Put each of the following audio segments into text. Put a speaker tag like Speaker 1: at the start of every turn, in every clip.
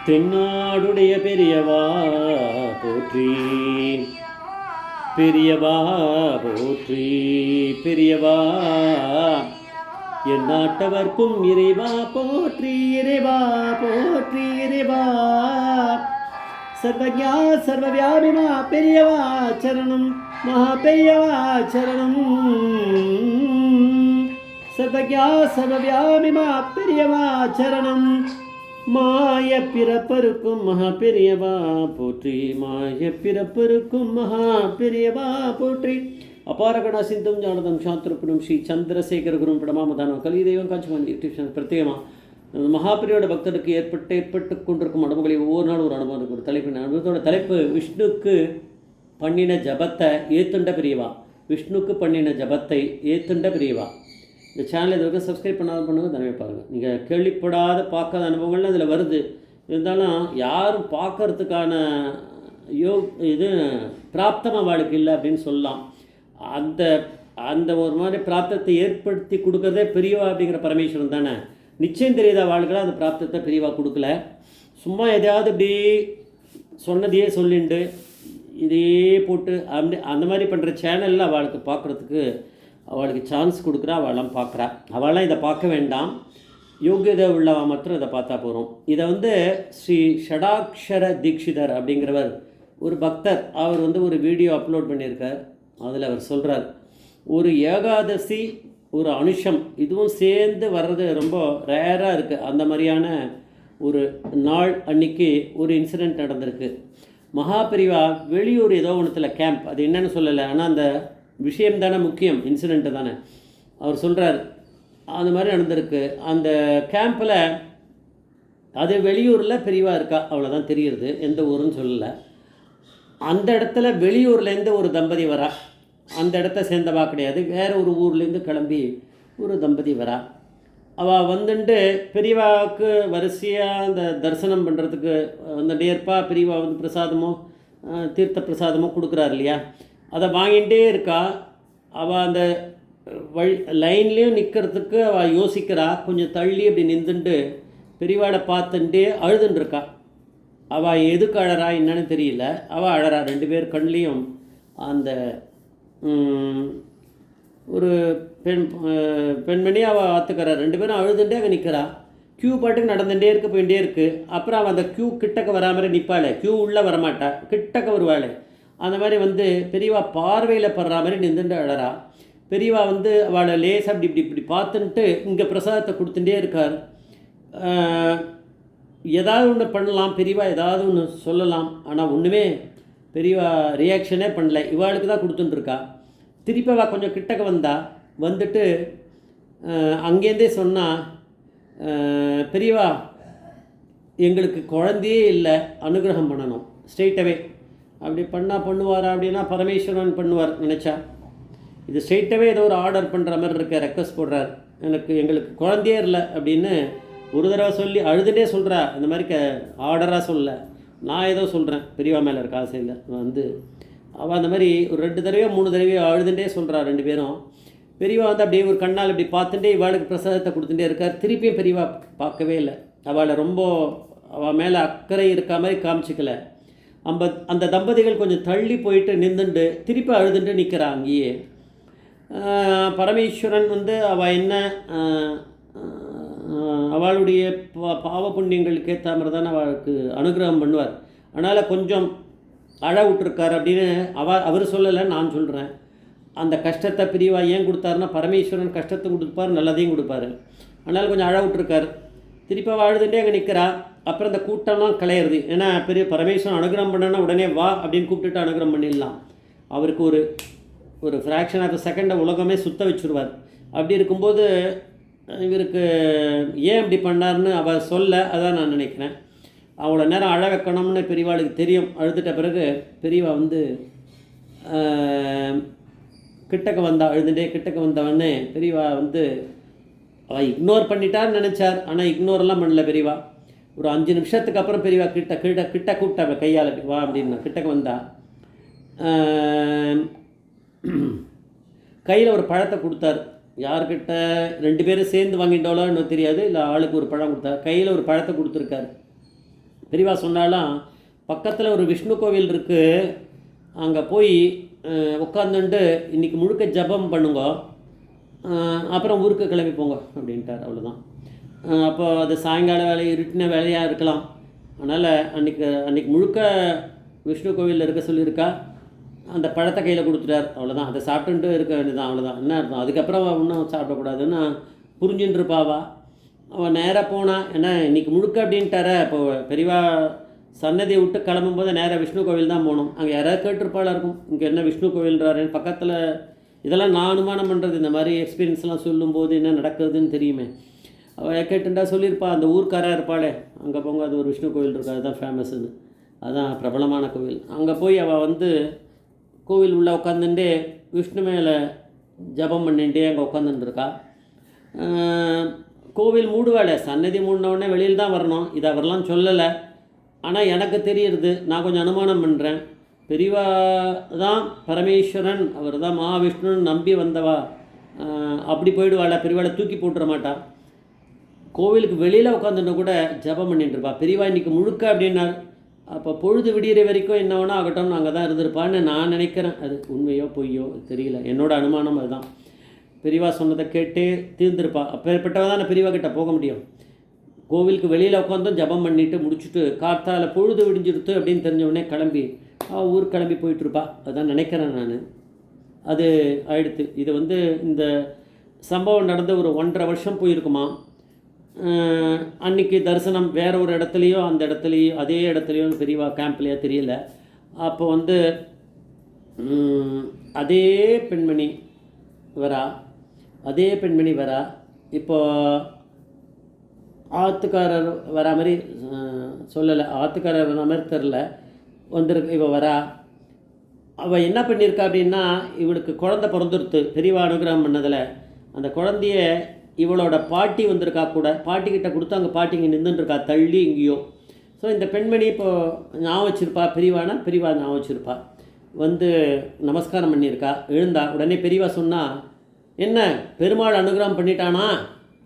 Speaker 1: தென்னாடுடைய பெரியவா போற்றி, பெரியவா போற்றி, பெரியவா என் நாட்டவர்க்கும் இறைவா போற்றி, இறைவா போற்றி, இறைவா சர்வஜா சர்வவியாபிமா பெரியவா சரணம், மகா பெரியவா சரணம். சர்வஜா சர்வவியாபிமா பெரியவா சரணம். மாய பிறப்பருக்கும் மகா பெரியவா போற்றி, மாய பிறப்பருக்கும் மகா பெரியவா போற்றி. அபாரகணா சிந்தும் ஞானதம் சாத்திரப்படும் ஸ்ரீ சந்திரசேகர குரும் பிரமாமதானம் கலி தெய்வம் காட்சிமான் யூடியூப் சேனல் பிரத்யேகமாக மகாபிரியோட பக்தருக்கு ஏற்பட்டு கொண்டிருக்கும் அனுபவங்களை ஒவ்வொரு நாளும் ஒரு அனுபவம் இருக்கு. ஒரு தலைப்பு அனுபவத்தோட தலைப்பு விஷ்ணுக்கு பண்ணின ஜபத்தை ஏத்துண்ட பிரியவா, விஷ்ணுக்கு பண்ணின ஜபத்தை ஏத்துண்ட பிரியவா. இந்த சேனலை இது வரைக்கும் சப்ஸ்கிரைப் பண்ணாத பண்ணுங்க, தனவே பாருங்கள். நீங்கள் கேள்விப்படாத பார்க்காத அனுபவங்கள்லாம் இதில் வருது. இருந்தாலும் யாரும் பார்க்கறதுக்கான இது பிராப்தமாக வாழ்க்கை இல்லை அப்படின்னு சொல்லலாம். அந்த அந்த ஒரு மாதிரி பிராப்தத்தை ஏற்படுத்தி கொடுக்குறதே பெரியவா அப்படிங்கிற பரமேஸ்வரன் தானே. நிச்சயம் தெரியாத வாழ்க்கையில் அந்த பிராப்தத்தை பெரியவா கொடுக்கல. சும்மா எதையாவது இப்படி சொன்னதையே சொல்லிண்டு இதையே போட்டு அப்படி அந்த மாதிரி பண்ணுற சேனலில் அவளுக்கு பார்க்குறதுக்கு அவளுக்கு சான்ஸ் கொடுக்குறா, அவளாம் பார்க்குறா. அவளாம் இதை பார்க்க வேண்டாம், யோகியதை உள்ளவா மாத்திரம் இதை பார்த்தா போகிறோம். இதை ஸ்ரீ ஷடாக்ஷர தீக்ஷிதர் அப்படிங்கிறவர் ஒரு பக்தர், அவர் ஒரு வீடியோ அப்லோட் பண்ணியிருக்கார். அதில் அவர் சொல்கிறார், ஒரு ஏகாதசி ஒரு அனுஷம் இதுவும் சேர்ந்து வர்றது ரொம்ப ரேராக இருக்குது. அந்த மாதிரியான ஒரு நாள் அன்னைக்கு ஒரு இன்சிடெண்ட் நடந்திருக்கு. மகாபிரிவா வெளியூர் ஏதோ ஒன்றுத்தில் கேம்ப், அது என்னன்னு சொல்லலை, ஆனால் அந்த விஷயம் தானே முக்கியம், இன்சிடெண்ட்டு தானே. அவர் சொல்கிறார் அந்த மாதிரி நடந்திருக்கு. அந்த கேம்பில் அது வெளியூரில் பெரியவா இருக்கா, அவ்வளோதான் தெரியுது, எந்த ஊருன்னு சொல்லலை. அந்த இடத்துல வெளியூர்லேருந்து ஒரு தம்பதி வரா, அந்த இடத்த சேர்ந்தவா கிடையாது, வேறு ஒரு ஊர்லேருந்து கிளம்பி ஒரு தம்பதி வரா. அவள் வந்துட்டு பெரியவாவுக்கு வரிசையாக அந்த தரிசனம் பண்ணுறதுக்கு வந்துட்டே இருப்பா. பெரியவா பிரசாதமோ தீர்த்த பிரசாதமோ கொடுக்குறாரு இல்லையா, அதை வாங்கிட்டே இருக்கா. அவள் அந்த லைன்லேயும் நிற்கிறதுக்கு அவள் யோசிக்கிறா. கொஞ்சம் தள்ளி அப்படி நின்றுட்டு பெரியவாடை பார்த்துட்டே அழுதுன்ட்ருக்கா. அவள் எதுக்கு அழறா என்னன்னு தெரியல, அவள் அழறா. ரெண்டு பேர் கண்லேயும் அந்த ஒரு பெண்மணி அவள் ஆத்துக்கிறா. ரெண்டு பேரும் அழுதுண்டே அங்கே நிற்கிறா. க்யூ பாட்டுக்கு நடந்துகிட்டே இருக்க போயிட்டே இருக்குது. அப்புறம் அவள் அந்த க்யூ கிட்டக்க வரா மாதிரி நிற்பாளே, க்யூ உள்ளே வரமாட்டா, கிட்டக்க வருவாள். அந்த மாதிரி பெரியவா பார்வையில் படுற மாதிரி நின்றுட்டு அழறா. பெரியவா அவளை லேசாக அப்படி இப்படி இப்படி பார்த்துன்ட்டு இங்கே பிரசாதத்தை கொடுத்துட்டே இருக்கார். ஏதாவது ஒன்று பண்ணலாம், பெரியவா ஏதாவது ஒன்று சொல்லலாம், ஆனால் ஒன்றுமே பெரியவா ரியாக்ஷனே பண்ணல. இவாளுக்கு தான் கொடுத்துட்டுருக்கா. திருப்பி அவள் கொஞ்சம் கிட்டக்க வந்துட்டு அங்கேருந்தே சொன்னால், பெரியவா எங்களுக்கு குழந்தையே இல்லை, அனுகிரகம் பண்ணணும் ஸ்ட்ரெயிட்டாகவே. அப்படி பண்ணுவாரா அப்படின்னா பரமேஸ்வரன் பண்ணுவார் நினச்சா. இது ஸ்ட்ரெயிட்டாகவே ஏதோ ஒரு ஆர்டர் பண்ணுற மாதிரி இருக்க, ரெக்வஸ்ட் போடுறார். எங்களுக்கு குழந்தையே இல்லை அப்படின்னு ஒரு தடவை சொல்லி அழுதுகிட்டே சொல்கிறா. இந்த மாதிரி ஆர்டராக சொல்ல, நான் ஏதோ சொல்கிறேன், பெரியவா மேலே இருக்க ஆசையில் அவள் அந்த மாதிரி ஒரு 2 தடவையோ 3 தடவையோ அழுதுகிட்டே சொல்கிறா. ரெண்டு பேரும் பெரியவா அப்படியே ஒரு கண்ணால் இப்படி பார்த்துட்டே இவாளுக்கு பிரசாதத்தை கொடுத்துட்டே இருக்கார். திருப்பியும் பெரியவா பார்க்கவே இல்லை. அவளை ரொம்ப அவள் மேலே அக்கறை இருக்க மாதிரி காமிச்சிக்கல. அந்த தம்பதிகள் கொஞ்சம் தள்ளி போயிட்டு நின்றுண்டு திருப்பி அழுதுட்டு நிற்கிறா அங்கேயே. பரமேஸ்வரன் அவள் என்ன அவளுடைய பாவ புண்ணியங்களுக்கு ஏற்ற மாதிரி தான் அவளுக்கு அனுகிரகம் பண்ணுவார். அதனால் கொஞ்சம் அழ விட்டுருக்கார் அப்படின்னு அவர் சொல்லலை, நான் சொல்கிறேன். அந்த கஷ்டத்தை பெரியவா ஏன் கொடுத்தாருன்னா, பரமேஸ்வரன் கஷ்டத்தை கொடுப்பார், நல்லதையும் கொடுப்பார். அதனால் கொஞ்சம் அழ விட்டுருக்கார். திருப்பி அவள் அழுதுகிட்டே அங்கே நிற்கிறா. அப்புறம் அந்த கூட்டம்லாம் கலையிறது. ஏன்னா பெரிய பரமேஸ்வரன் அனுகிரகம் பண்ணனா உடனே வா அப்படின்னு கூப்பிட்டுட்டு அனுகிரகம் பண்ணிடலாம். அவருக்கு ஒரு ஃப்ராக்ஷன் ஆஃப் செகண்டை உலகமே சுத்த வச்சுருவார். அப்படி இருக்கும்போது இவருக்கு ஏன் இப்படி பண்ணார்னு அவள் சொல்ல, அதான் நான் நினைக்கிறேன். அவ்வளோ நேரம் அழ வைக்கணும்னு பெரியவாளுக்கு தெரியும். அழுதுட்ட பிறகு பெரியவா கிட்டக்க அழுதுகிட்டே கிட்டக்க வந்தவொடனே பெரியவா அவள் இக்னோர் பண்ணிட்டான்னு நினச்சார். ஆனால் இக்னோரெல்லாம் பண்ணல பெரியவா. ஒரு 5 நிமிஷத்துக்கு அப்புறம் பெரியவா கிட்ட கூப்பிட்டா கையால் வா அப்படின்னு கிட்டக்க வந்தா. கையில் ஒரு பழத்தை கொடுத்தார். யார்கிட்ட 2 பேரும் சேர்ந்து வாங்கிட்டோலோ இன்னும் தெரியாது, இல்லை ஆளுக்கு ஒரு பழம் கொடுத்தார். கையில் ஒரு பழத்தை கொடுத்துருக்காரு. பெரியவா சொன்னாலாம் பக்கத்தில் ஒரு விஷ்ணு கோவில் இருக்குது, அங்கே போய் உட்காந்துட்டு இன்றைக்கி முழுக்க ஜபம் பண்ணுங்க, அப்புறம் ஊருக்கு கிளம்பி போங்க அப்படின்ட்டார். அவ்வளோதான். அப்போ அது சாயங்கால வேலை இருட்டின வேலையாக இருக்கலாம். அதனால் அன்றைக்கி முழுக்க விஷ்ணு கோவிலில் இருக்க சொல்லியிருக்கா. அந்த பழத்தை கையில் கொடுத்துட்டார். அவ்வளோதான். அதை சாப்பிட்டுட்டு இருக்க வேண்டியதான். அவ்வளோதான். என்ன அர்த்தம்? அதுக்கப்புறம் இன்னும் சாப்பிடக்கூடாதுன்னு புரிஞ்சுட்டு இருப்பாவா. அவன் நேராக போனான். ஏன்னா இன்றைக்கி முழுக்க அப்படின்ட்டார. இப்போ பெரியவா சன்னதியை விட்டு கிளம்பும்போது நேராக விஷ்ணு கோவில் தான் போகணும். அங்கே யாராவது கேட்டிருப்பாளா இருக்கும், இங்கே என்ன விஷ்ணு கோவில்ன்றாருன்னு. பக்கத்தில் இதெல்லாம் நான் அனுமானம் பண்ணுறது, இந்த மாதிரி எக்ஸ்பீரியன்ஸ்லாம் சொல்லும்போது என்ன நடக்குதுன்னு தெரியுமே. அவள் கேட்டுண்டா சொல்லியிருப்பா, அந்த ஊர்க்காராக இருப்பாளே, அங்கே போங்க, அது ஒரு விஷ்ணு கோவில் இருக்குது, அதுதான் ஃபேமஸ்ன்னு, அதுதான் பிரபலமான கோவில். அங்கே போய் அவள் கோவில் உள்ளே உட்காந்துட்டே விஷ்ணு மேலே ஜபம் பண்ணிகிட்டே அங்கே உட்காந்துட்டுருக்கா. கோவில் மூடுவாளே, சன்னதி மூடினவுடனே வெளியில் தான் வரணும். இது அவரெல்லாம் சொல்லலை, ஆனால் எனக்கு தெரியுது. நான் கொஞ்சம் அனுமானம் பண்ணுறேன். பெரியவா தான் பரமேஸ்வரன், அவர் தான் மகாவிஷ்ணுன்னு நம்பி வந்தவா. அப்படி போயிடுவாள், பெரியவாளை தூக்கி போட்டுற மாட்டா. கோவிலுக்கு வெளியில் உட்காந்துட்டு கூட ஜபம் பண்ணிட்டு இருப்பா. பெரியவா இன்றைக்கி முழுக்க அப்படின்னார். அப்போ பொழுது விடிகிற வரைக்கும் என்ன வேணா ஆகட்டும்னு அங்கே தான் இருந்திருப்பான்னு நான் நினைக்கிறேன். அது உண்மையோ பொய்யோ தெரியல, என்னோடய அனுமானம் அதுதான். பெரியவா சொன்னதை கேட்டு தீர்ந்துருப்பா. அப்பேற்பட்டவ தான் பெரியவா கிட்டே போக முடியும். கோவிலுக்கு வெளியில் உட்காந்தும் ஜபம் பண்ணிவிட்டு முடிச்சுட்டு கார்த்தால் பொழுது விடிஞ்சிருத்து அப்படின்னு தெரிஞ்சவுடனே கிளம்பி ஊருக்கு கிளம்பி போயிட்டுருப்பா. அதுதான் நினைக்கிறேன் நான். அது ஆயிடுத்து. இது இந்த சம்பவம் நடந்து ஒரு 1.5 வருஷம் போயிருக்குமா. அன்றைக்கி தரிசனம் வேறு ஒரு இடத்துலையோ, அந்த இடத்துலையோ அதே இடத்துலையோ பெரியவா கேம்ப்லையோ தெரியல. அப்போ அதே பெண்மணி வரா. இப்போ ஆற்றுக்காரர் வரா மாதிரி சொல்லலை, ஆற்றுக்காரர் வர மாதிரி தெரில, வந்திருக்கு. இவள் வரா. அவள் என்ன பண்ணியிருக்கா அப்படின்னா, இவளுக்கு குழந்தை பிறந்துருத்து பெரியவா அனுகிரகம் பண்ணதில். அந்த குழந்தைய இவளோட பாட்டி வந்திருக்கா கூட. பாட்டிக்கிட்ட கொடுத்து அங்கே பாட்டி இங்கே நின்றுட்டுருக்கா, தள்ளி இங்கேயோ. ஸோ இந்த பெண்மணி இப்போது ஞாபகம் வச்சுருப்பா, பெரியவா ஞாபகம் வச்சுருப்பா. நமஸ்காரம் பண்ணியிருக்கா. எழுந்தா. உடனே பெரியவா சொன்னால், என்ன பெருமாள் அனுகிரகம் பண்ணிட்டானா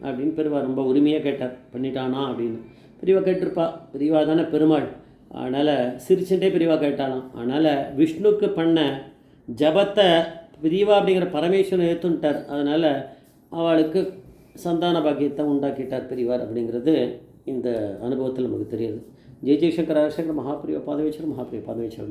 Speaker 1: அப்படின்னு பெரியவா ரொம்ப உரிமையாக கேட்டார். பண்ணிட்டானா அப்படின்னு பெரியவா கேட்டிருப்பா. பெரியவா தானே பெருமாள், அதனால் சிரிச்சுட்டே பெரியவா கேட்டாலாம். அதனால் விஷ்ணுக்கு பண்ண ஜபத்தை பெரியவா அப்படிங்கிற பரமேஸ்வரன் ஏற்றுன்ட்டார். அதனால் அவளுக்கு சந்தான பாக்கியத்தை உண்டாக்கிட்டார் பெரியவார் அப்படிங்கிறது இந்த அனுபவத்தில் நமக்கு தெரியுது. ஜெய் ஜெய்சங்கர், ஹரசங்கர், மகாபிரியா பாதவேச்சர், மகாபிரியா பாதவேச்சர்.